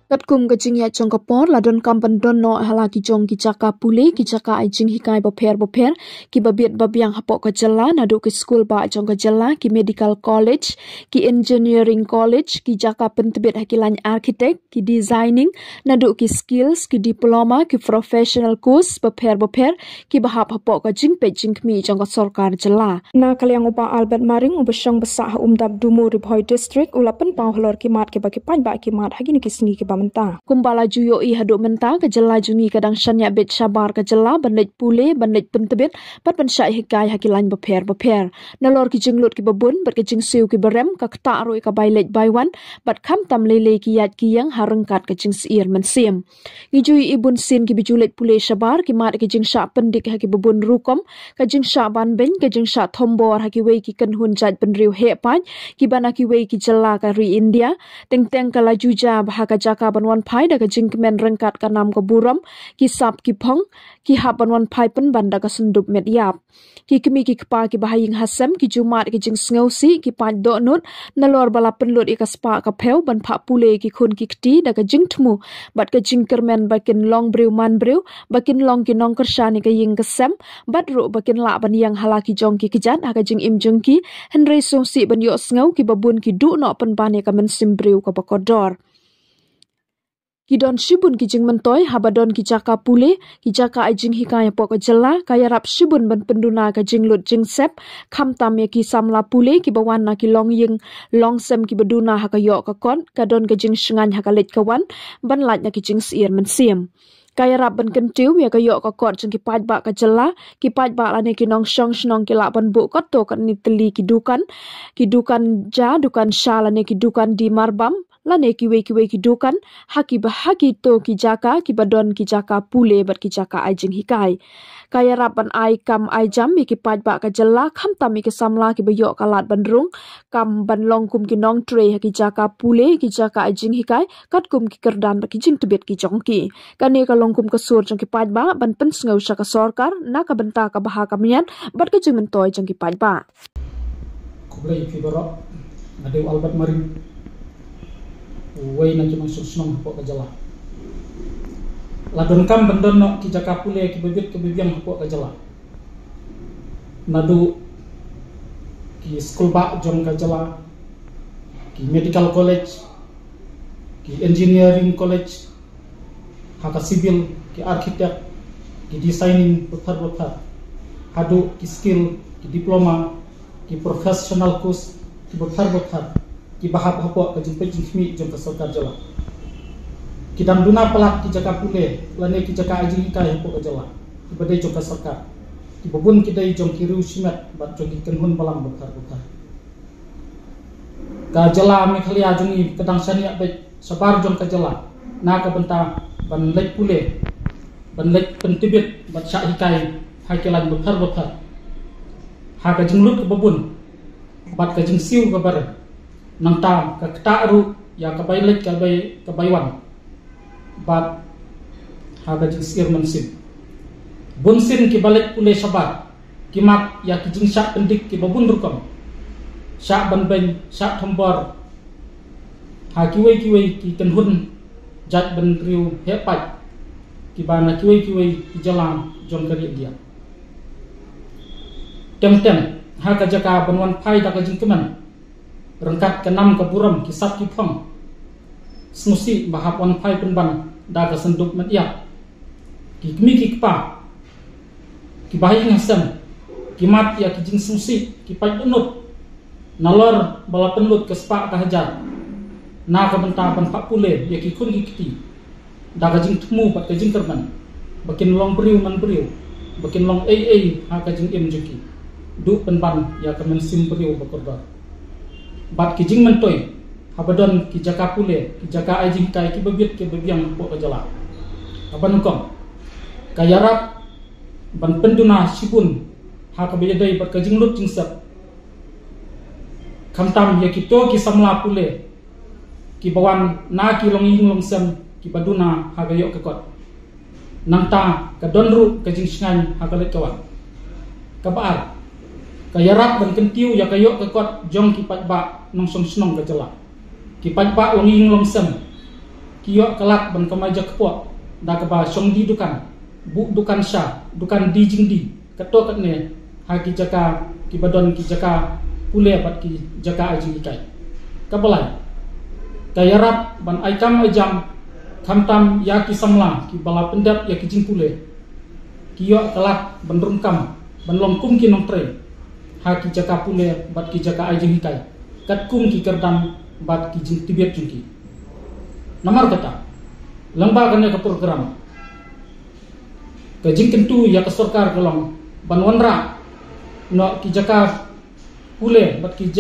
Kat kum kajing ya jong kapor ladon kampan don no hala ki jong ki jaka pule ki jaka ai jing hikai boper ki babiat babiang hapok ka jala nadu ki school ba jong ka jala ki medical college ki engineering college ki jaka pentebit hakilan architect ki designing nadu ki skills ki diploma ki professional course boper ki bahap hapok ka jing pe jing mi jong ka sarkar jala na kaliang upa Albert Maring ubasang besah umdab dumu Ribhoi district ulapan panghlor ki mat ki baki pan ba ki mat hagini ki sngi ki menta kumbala juyo I haduk menta ke jela jungi kadang shanya bet sabar ke jela banit pule banit pentebit pat pensai hikai hakilan beper nalor ki jinglut ki babun bat ki jingsiu ki berem ka kta roi ka bailet baiwan bat kham tam lele ki yat ki yang harengkat ke jingsiir mensim ngijui ibun sin ki bijulet pule sabar ki mat ki jingsha pendik ha ki babun rukom ka jingsha ban ben ka jingsha thombor ha ki wei ki kenhun jat penriu he pan ki bana ki wei ki jela ka ri India teng ka lajuja bahaka jaka banwan pai daga jingkemen rengkat kanam ke buram ki sap ki pong ki hap banwan pai pen banda ka sendup met yap ki kemi ki kpa ki bahaying hasem ki jumat ki jing sngosi ki pan do nut nalor bala penlut ika spa ka peu ban pha pule ki khun ki kti daga jing thmu bat ka jingkermen bakin long brew man brew bakin long ki nong kersani ka ying kesem bat ru bakin la ban yang halaki jong ki kijat ha ka jing im jong ki henry songsi ban yo sngo ki babun ki du no pen bane ka men sim brew ka bakodor Kidon shibun ki jing mentoy habadon ki jaka pule ki jaka ai jing hikaya pok jela kaya rap shibun ban penduna ka jing lut jing sep kham tam ya ki samla pule ki bawan na ki long ying long sem ki beduna ha ka yo ka kon kadon ka jing shngan ha ka let kawan ban lat na ki jing siir mensim kaya rap ban kentiu ya ka yo ka kot jing ki paj ba ka jela ki paj ba la ne ki nong shong shnong ki la ban bu kot to kan ni teli ki dukan ja dukan shala ne ki dukan di marbam lane ki wei ki dukan haki bahagi to ki jaka ki badon ki jaka pule bat ki jaka ai jing hikai kaya rapan ai kam ai jam ki paj ba ka jela kham tam ki samla ki bayo kalat bandrung kam ban long kum ki nong tre ki jaka pule ki jaka ai jing hikai kat kum ki kerdan ba ki jing tebet ki jongki kane ka long kum ka sur jong ki paj ba ban pen sngo sha ka sarkar na ka benta ka baha ka mian bat ka jing mentoy jong ki paj ba kublai ki baro ade Albert Maring way na cuma susnong hapok ka jala ladon kam bandon no ki jaka pule ki bebit ke bebiang hapok ka jala nadu ki school ba jong ka jala ki medical college ki engineering college haka civil ki architect ki designing bothar hadu ki skill ki diploma ki professional course ki bothar ki bahap hapok ka jumpa jingmi jong ka sarkar jala ki dam duna pelak ki jaka pule lane ki jaka ajing ka hapok ka jala ki badai jong ka sarkar ki babun ki dai jong ki riu simet bat jong ki kenhun balang bothar ka jala me khali ajungi kadang sania be sabar jong ka jala na ka benta ban lek pule ban lek pentibit bat sya hikai hakilan bothar ha ka jinglut ka babun bat ka jing siu ka bar nang tam ka kta ru ya ka bailet ka baiwan bat ha ka jing sir mensin bunsin ki balik pule sabar ki mat ya ki jing syak pendik ki babun rukom syak ban ben syak thombor ha ki wei ki tenhun jat ban riu hepat ki bana ki wei ki jalan jong kari dia tem ha ka jaka banwan pai da ka jing keman rengkat kenam ke buram ki sap ki phong smusi bahap wan pai penban da ka senduk met ya ki kmi ki kpa ki bahi ngasem ki mat ya ki jing smusi ki pai penut nalor bala penlut ke spa ka hajar na ka benta ban pak pule ya ki kun ki kiti da ka jing tmu pat ka jing terban bakin long briu man briu bakin long ai ha ka jing em juki du penban ya ka men sim briu bakorda bat ki jing mentoy habadon ki jaka pule ki jaka ai jing kai ki bebit ki bebiang pok ka jala aban kom kayarap ban penduna sibun ha ka bejadai bat ka jing lut jing sap khamtam ya ki to ki samla pule ki bawan na ki long ying long sem ki baduna ha ga yok ka kot nangta ka donru ka jing sngan ha ka let kawan ka baar kayarap ban kentiu ya ka yok ka kot jong ki pat ba nong som snong ka jala ki pat ba long ying long sem kiok kelak ban kemaja kepok da keba syong di dukan bu dukan sya dukan di jing di ketok ne haki jaka ki badon ki jaka pule bat ki jaka ajing ikai kabalai kayarap ban aikam ajam kamtam ya ki samla ki bala pendap ya ki jing pule kiok kelak ban rungkam ban longkum ki nong tre haki jaka pule bat ki jaka ajing ikai kat kum ki kerdam bat ki jing tibet jungki nomor kata lembaga ne ke program ke jing kentu ya ke sarkar kolong ban wanra no ki jaka pule bat ki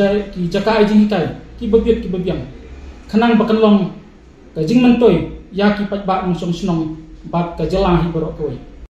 jaka ajing ikai ki babiang khanang bakanlong ke jing mentoy ya ki pat ba mong snong bat ke jelang hi borok koi